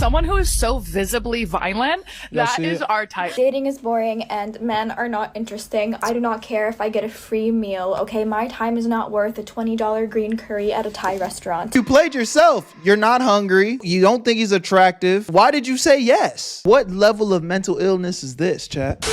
Someone who is so visibly violent, that is our type. Dating is boring and men are not interesting. I do not care if I get a free meal, okay? My time is not worth a $20 green curry at a Thai restaurant. You played yourself. You're not hungry. You don't think he's attractive. Why did you say yes? What level of mental illness is this, chat?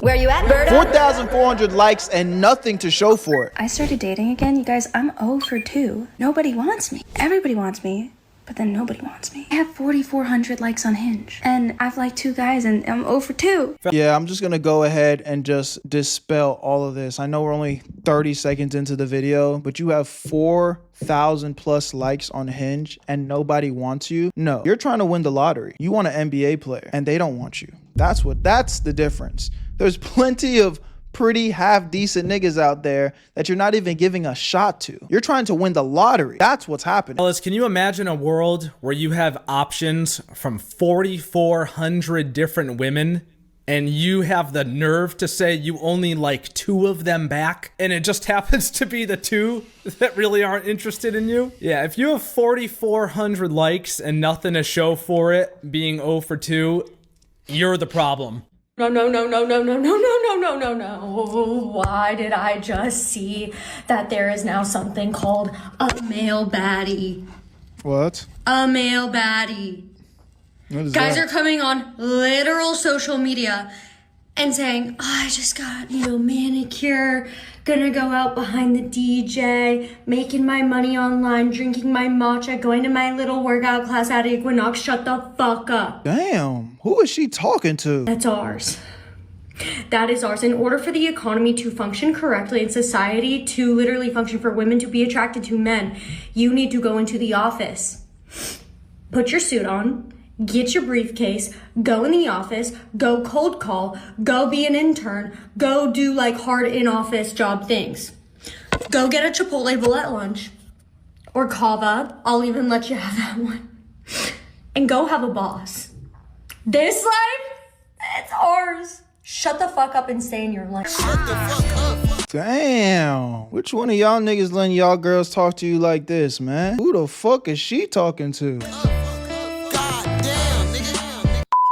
Where you at, Berto? 4,400 likes and nothing to show for it. I started dating again, you guys. I'm 0 for 2. Nobody wants me. Everybody wants me, but then nobody wants me. I have 4,400 likes on Hinge, and I've liked 2 guys, and I'm 0 for 2. Yeah, I'm just gonna go ahead and just dispel all of this. I know we're only 30 seconds into the video, but you have 4,000 plus likes on Hinge and nobody wants you. No, you're trying to win the lottery. You want an NBA player and they don't want you. That's the difference. There's plenty of pretty half decent niggas out there that you're not even giving a shot to. You're trying to win the lottery. That's what's happening. Fellas, can you imagine a world where you have options from 4,400 different women and you have the nerve to say you only like 2 of them back, and it just happens to be the 2 that really aren't interested in you? Yeah, if you have 4,400 likes and nothing to show for it, being 0 for 2, you're the problem. No. Why did I just see that there is now something called a male baddie? What? A male baddie. What is Guys that? are coming on literal social media and saying, oh, I just got, manicure, gonna go out behind the DJ, making my money online, drinking my matcha, going to my little workout class at Equinox. Shut the fuck up. Damn, who is she talking to? That's ours. That is ours. In order for the economy to function correctly and society to literally function, for women to be attracted to men, you need to go into the office, put your suit on, get your briefcase, go in the office, go cold call, go be an intern, go do like hard in-office job things. Go get a Chipotle bowl at lunch, or kava, I'll even let you have that one, and go have a boss. This life, it's ours. Shut the fuck up and stay in your lane. Shut the fuck up. Damn. Which one of y'all niggas letting y'all girls talk to you like this, man? Who the fuck is she talking to?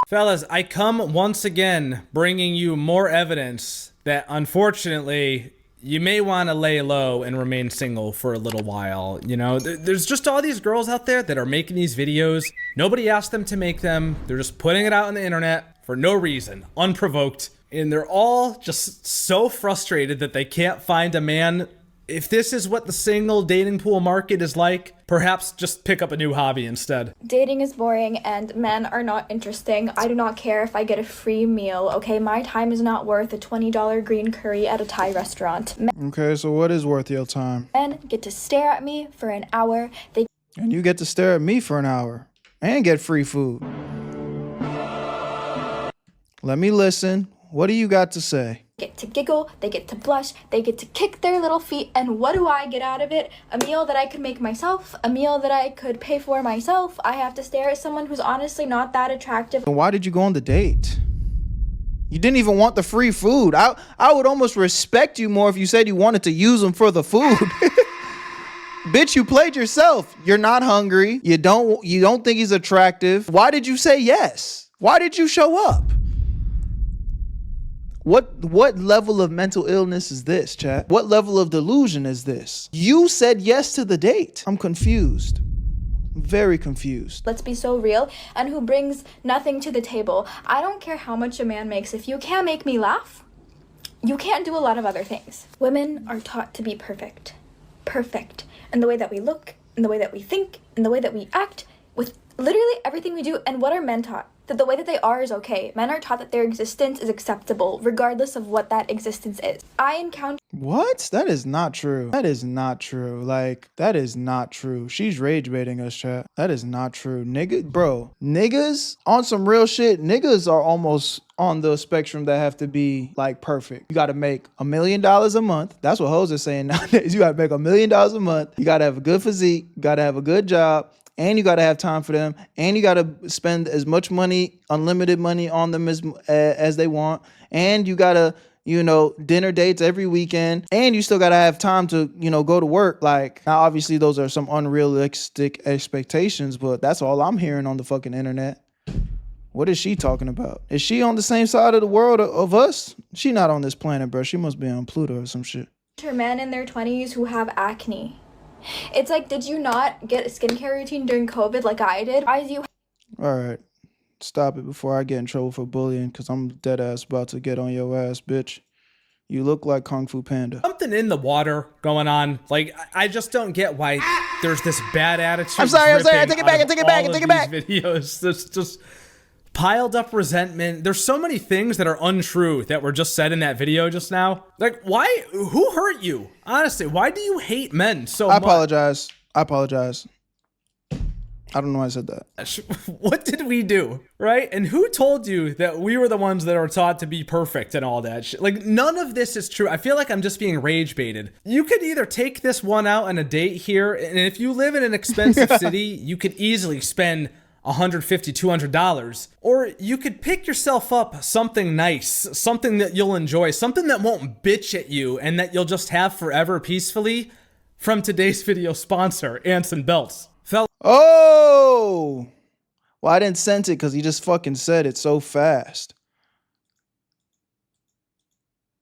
Fellas, I come once again bringing you more evidence that unfortunately you may want to lay low and remain single for a little while. You know, there's just all these girls out there that are making these videos. Nobody asked them to make them. They're just putting it out on the internet for no reason, unprovoked. And they're all just so frustrated that they can't find a man. If this is what the single dating pool market is like, perhaps just pick up a new hobby instead. Dating is boring and men are not interesting. I do not care if I get a free meal, okay? My time is not worth a $20 green curry at a Thai restaurant. Okay, so what is worth your time? Men get to stare at me for an hour. And you get to stare at me for an hour and get free food. Let me listen. What do you got to say? Get to giggle, they get to blush, they get to kick their little feet, and what do I get out of it? A meal that I could make myself, a meal that I could pay for myself. I have to stare at someone who's honestly not that attractive. And why did you go on the date? You didn't even want the free food. I would almost respect you more if you said you wanted to use them for the food. Bitch, you played yourself. You're not hungry. You don't think he's attractive. Why did you say yes? Why did you show up? What level of mental illness is this, chat? What level of delusion is this? You said yes to the date. I'm confused. Very confused. Let's be so real. And who brings nothing to the table. I don't care how much a man makes. If you can't make me laugh, you can't do a lot of other things. Women are taught to be perfect. Perfect. In the way that we look, in the way that we think, in the way that we act, with literally everything we do. And what are men taught? That the way that they are is okay. Men are taught that their existence is acceptable, regardless of what that existence is. I encounter— What? That is not true. That is not true. Like, that is not true. She's rage baiting us, chat. That is not true. Niggas on some real shit, niggas are almost on the spectrum that have to be like perfect. You got to make $1 million a month. That's what hoes are saying nowadays. You got to make $1 million a month. You got to have a good physique. You got to have a good job. And you got to have time for them. And you got to spend as much money, unlimited money on them as they want. And you got to you know, dinner dates every weekend, and you still gotta have time to, you know, go to work. Like, now obviously those are some unrealistic expectations, but that's all I'm hearing on the fucking internet. What is she talking about? Is she on the same side of the world of us? She not on this planet, bro. She must be on Pluto or some shit. Men in their 20s who have acne. It's like, did you not get a skincare routine during COVID like I did? Why is you? All right. Stop it before I get in trouble for bullying, because I'm dead ass about to get on your ass, bitch. You look like Kung Fu Panda. Something in the water going on. Like, I just don't get why there's this bad attitude. I'm sorry. I take it back. Videos. There's just piled up resentment. There's so many things that are untrue that were just said in that video just now. Like, why? Who hurt you? Honestly, why do you hate men so much? I apologize. I don't know why I said that. What did we do, right? And who told you that we were the ones that are taught to be perfect and all that shit? Like, none of this is true. I feel like I'm just being rage baited. You could either take this one out on a date here, and if you live in an expensive city, you could easily spend $150, $200, or you could pick yourself up something nice, something that you'll enjoy, something that won't bitch at you and that you'll just have forever peacefully from today's video sponsor, Anson Belts. Oh! Well, I didn't sense it because he just fucking said it so fast.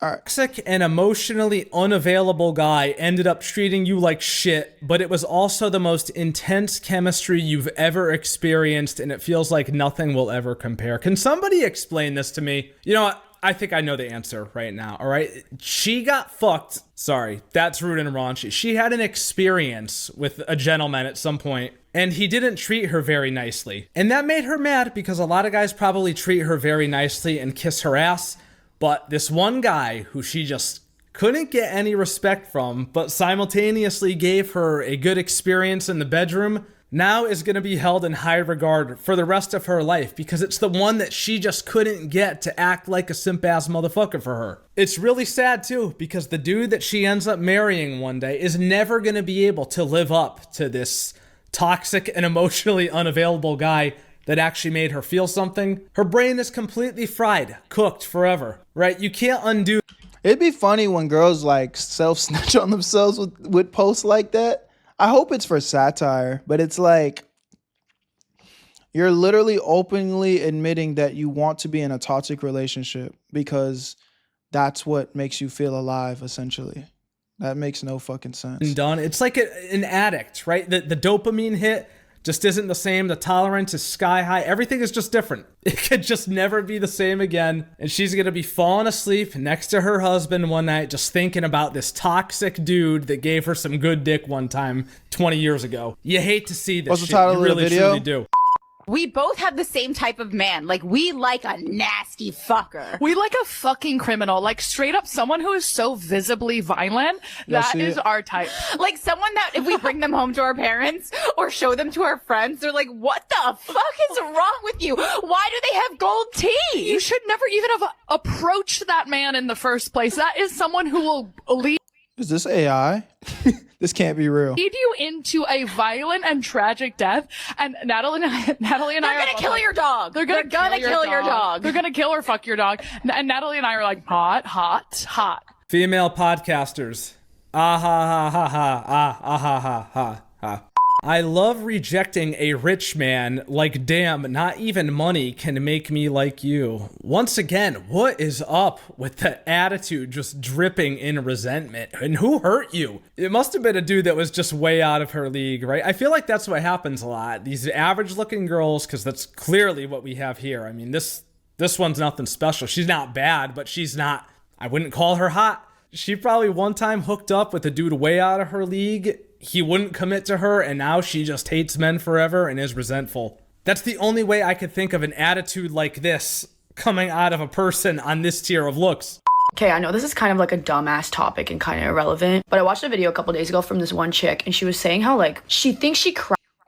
All right. Toxic and emotionally unavailable guy ended up treating you like shit, but it was also the most intense chemistry you've ever experienced, and it feels like nothing will ever compare. Can somebody explain this to me? You know what? I think I know the answer right now, all right? She got fucked. Sorry, that's rude and raunchy. She had an experience with a gentleman at some point, and he didn't treat her very nicely. And that made her mad because a lot of guys probably treat her very nicely and kiss her ass. But this one guy who she just couldn't get any respect from, but simultaneously gave her a good experience in the bedroom, now is going to be held in high regard for the rest of her life because it's the one that she just couldn't get to act like a simp-ass motherfucker for her. It's really sad too because the dude that she ends up marrying one day is never going to be able to live up to this toxic and emotionally unavailable guy that actually made her feel something. Her brain is completely fried, cooked forever, right? You can't undo. It'd be funny when girls like self-snitch on themselves with posts like that. I hope it's for satire, but it's like you're literally openly admitting that you want to be in a toxic relationship because that's what makes you feel alive, essentially. That makes no fucking sense. Done. It's like an addict, right? The dopamine hit just isn't the same. The tolerance is sky high. Everything is just different. It could just never be the same again. And she's going to be falling asleep next to her husband one night, just thinking about this toxic dude that gave her some good dick one time 20 years ago. You hate to see this. What's the title of the video? Truly do. We both have the same type of man. Like, we like a nasty fucker. We like a fucking criminal. Like, straight up someone who is so visibly violent. That is our type. Like, someone that if we bring them home to our parents or show them to our friends, they're like, what the fuck is wrong with you? Why do they have gold teeth? You should never even have approached that man in the first place. That is someone who will lead. Is this AI? This can't be real. Lead you into a violent and tragic death. And Natalie and I They're gonna kill your dog. They're gonna kill your dog. They're gonna kill or fuck your dog. And Natalie and I are like, hot, hot, hot. Female podcasters. Ah ha ha ha ha. Ah ha ha ha ha. I love rejecting a rich man like, damn, not even money can make me like you. Once again, what is up with the attitude just dripping in resentment? And who hurt you? It must have been a dude that was just way out of her league, right? I feel like that's what happens a lot. These average looking girls, because that's clearly what we have here. I mean, this one's nothing special. She's not bad, but she's not, I wouldn't call her hot. She probably one time hooked up with a dude way out of her league. He wouldn't commit to her, and now she just hates men forever and is resentful. That's the only way I could think of an attitude like this coming out of a person on this tier of looks. Okay, I know this is kind of like a dumbass topic and kind of irrelevant, but I watched a video a couple days ago from this one chick, and she was saying how, like, she thinks she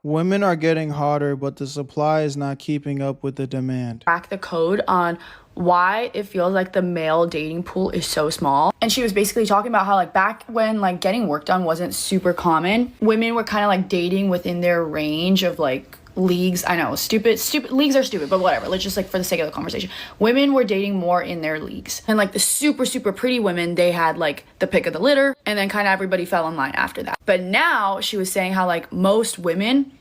Women are getting hotter, but the supply is not keeping up with the demand. cracked the code on why it feels like the male dating pool is so small. And she was basically talking about how, like, back when, like, getting work done wasn't super common, women were kind of, like, dating within their range of, like, leagues. I know, stupid leagues are stupid, but whatever. Let's just like for the sake of the conversation, women were dating more in their leagues, and like the super pretty women, they had like the pick of the litter, and then kind of everybody fell in line after that. But now she was saying how like most women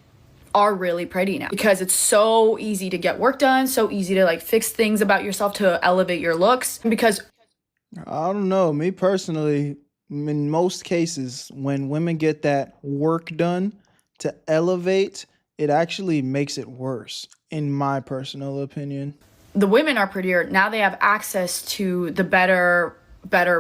are really pretty now because it's so easy to get work done, so easy to like fix things about yourself to elevate your looks. Because I don't know, me personally, in most cases when women get that work done to elevate, it actually makes it worse, in my personal opinion. the women are prettier now, they have access to the better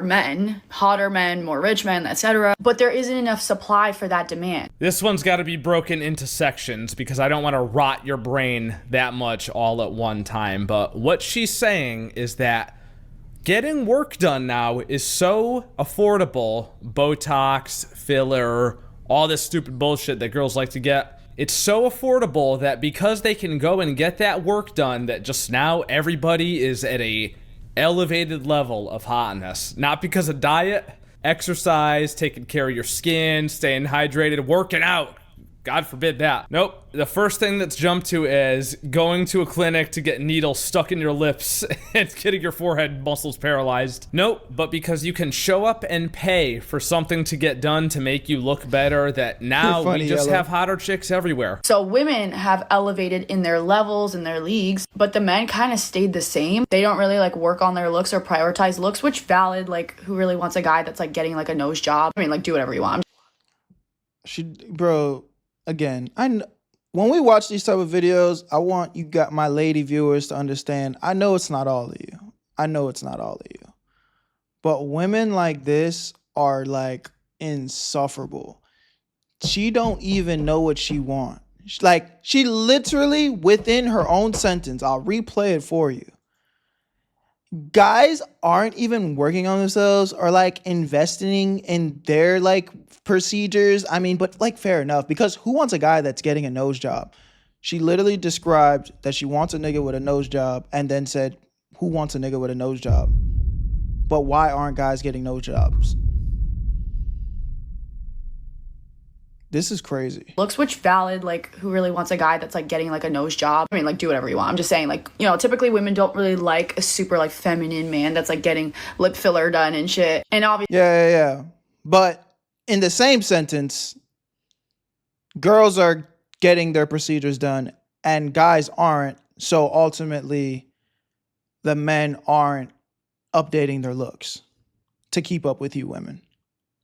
men, hotter men, more rich men, etc. But there isn't enough supply for that demand. This one's got to be broken into sections because I don't want to rot your brain that much all at one time. But what she's saying is that getting work done now is so affordable. Botox, filler, all this stupid bullshit that girls like to get. It's so affordable that because they can go and get that work done, that just now everybody is at a elevated level of hotness. Not because of diet, exercise, taking care of your skin, staying hydrated, working out. God forbid that. Nope. The first thing that's jumped to is going to a clinic to get needles stuck in your lips and getting your forehead muscles paralyzed. Nope. But because you can show up and pay for something to get done to make you look better, that now we just have hotter chicks everywhere. So women have elevated in their levels, in their leagues, but the men kind of stayed the same. They don't really like work on their looks or prioritize looks, which valid. Like, who really wants a guy that's like getting like a nose job? I mean, like, do whatever you want. Bro, again, when we watch these type of videos, I want you got my lady viewers to understand, I know it's not all of you. I know it's not all of you. But women like this are like insufferable. She don't even know what she wants. Like, she literally within her own sentence, I'll replay it for you. Guys aren't even working on themselves or like investing in their like procedures. I mean, but like, fair enough, because who wants a guy that's getting a nose job? She literally described that she wants a nigga with a nose job and then said, who wants a nigga with a nose job? But why aren't guys getting nose jobs? This is crazy. Looks, which valid. Like, who really wants a guy that's like getting like a nose job? I mean, like, do whatever you want. I'm just saying, like, you know, typically women don't really like a super like feminine man that's like getting lip filler done and shit. And obviously, yeah. But in the same sentence, girls are getting their procedures done and guys aren't. So ultimately, the men aren't updating their looks to keep up with you women.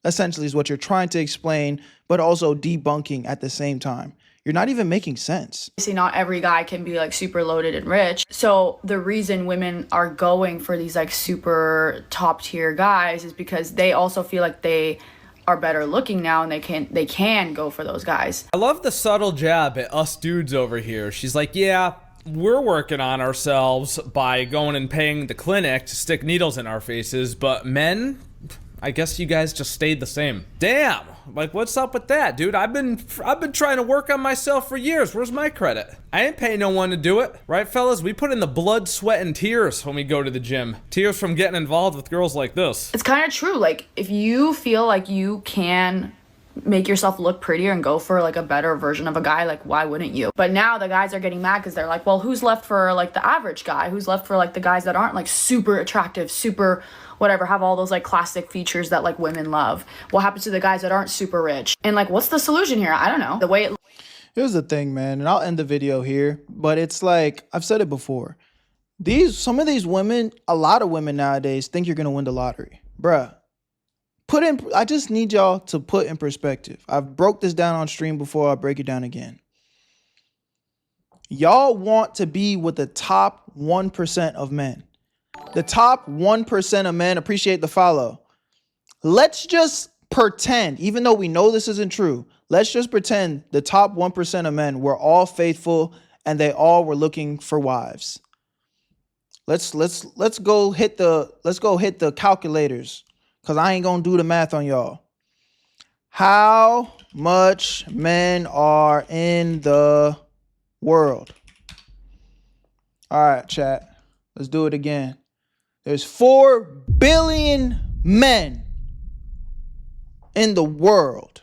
Essentially is what you're trying to explain, but also debunking at the same time. You're not even making sense. not every guy can be like super loaded and rich. So the reason women are going for these like super top tier guys is because they also feel like they are better looking now and they can go for those guys. I love the subtle jab at us dudes over here. She's like, yeah, we're working on ourselves by going and paying the clinic to stick needles in our faces, but men, I guess you guys just stayed the same. Damn, like, what's up with that, dude? I've been trying to work on myself for years. Where's my credit? I ain't paying no one to do it, right, fellas? We put in the blood, sweat, and tears when we go to the gym. Tears from getting involved with girls like this. It's kind of true. Like, if you feel like you can make yourself look prettier and go for like a better version of a guy, like, why wouldn't you? But now the guys are getting mad because they're like, well, who's left for like the average guy? Who's left for like the guys that aren't like super attractive, super whatever, have all those like classic features that like women love? What happens to the guys that aren't super rich? And like, what's the solution here? I don't know. The way it Here's the thing, man, and I'll end the video here, but it's like, I've said it before. Some of these women, a lot of women nowadays think you're gonna win the lottery. Bruh. I just need y'all to put in perspective. I've broke this down on stream before, I'll break it down again. Y'all want to be with the top 1% of men. The top 1% of men, appreciate the follow. Let's just pretend, even though we know this isn't true, let's just pretend the top 1% of men were all faithful and they all were looking for wives. Let's go hit the calculators, because I ain't gonna do the math on y'all. How much men are in the world? All right, chat. Let's do it again. There's 4 billion men in the world.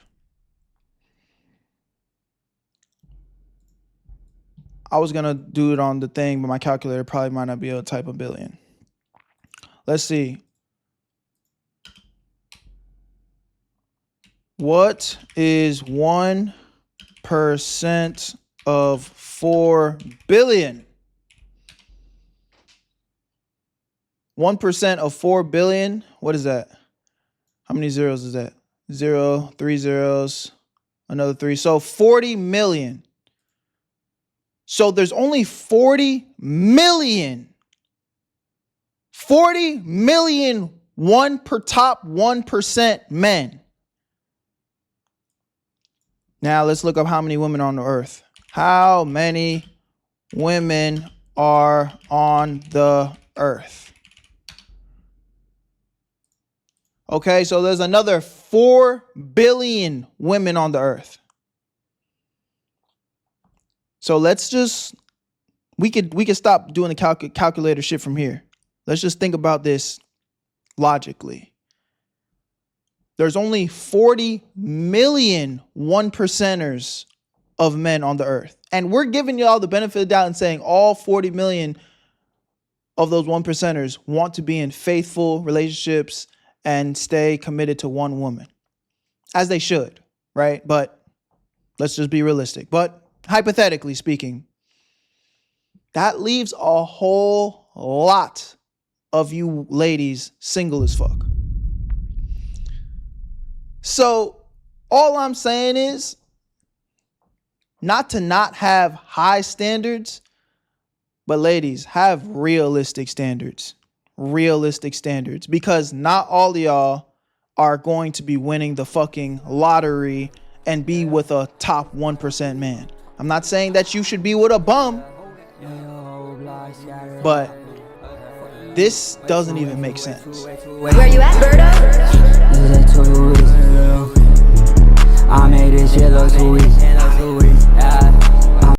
I was gonna do it on the thing, but my calculator probably might not be able to type a billion. Let's see. What is 1% of 4 billion? 1% of 4 billion. What is that? How many zeros is that? 0, 3 zeros, another 3. So 40 million. So there's only 40 million. 40 million top 1% men. Now let's look up how many women are on the earth. How many women are on the earth? Okay, so there's another 4 billion women on the earth. So let's just, we could stop doing the calculator shit from here. Let's just think about this logically. There's only 40 million 1%ers of men on the earth. And we're giving y'all the benefit of the doubt and saying all 40 million of those 1%ers want to be in faithful relationships and stay committed to one woman. As they should, right? But let's just be realistic. But hypothetically speaking, that leaves a whole lot of you ladies single as fuck. So all I'm saying is not to not have high standards, but ladies, have realistic standards. Realistic standards. Because not all of y'all are going to be winning the fucking lottery and be with a top 1% man. I'm not saying that you should be with a bum, but this doesn't even make sense. Where you at, Berto? I made this shit look too easy.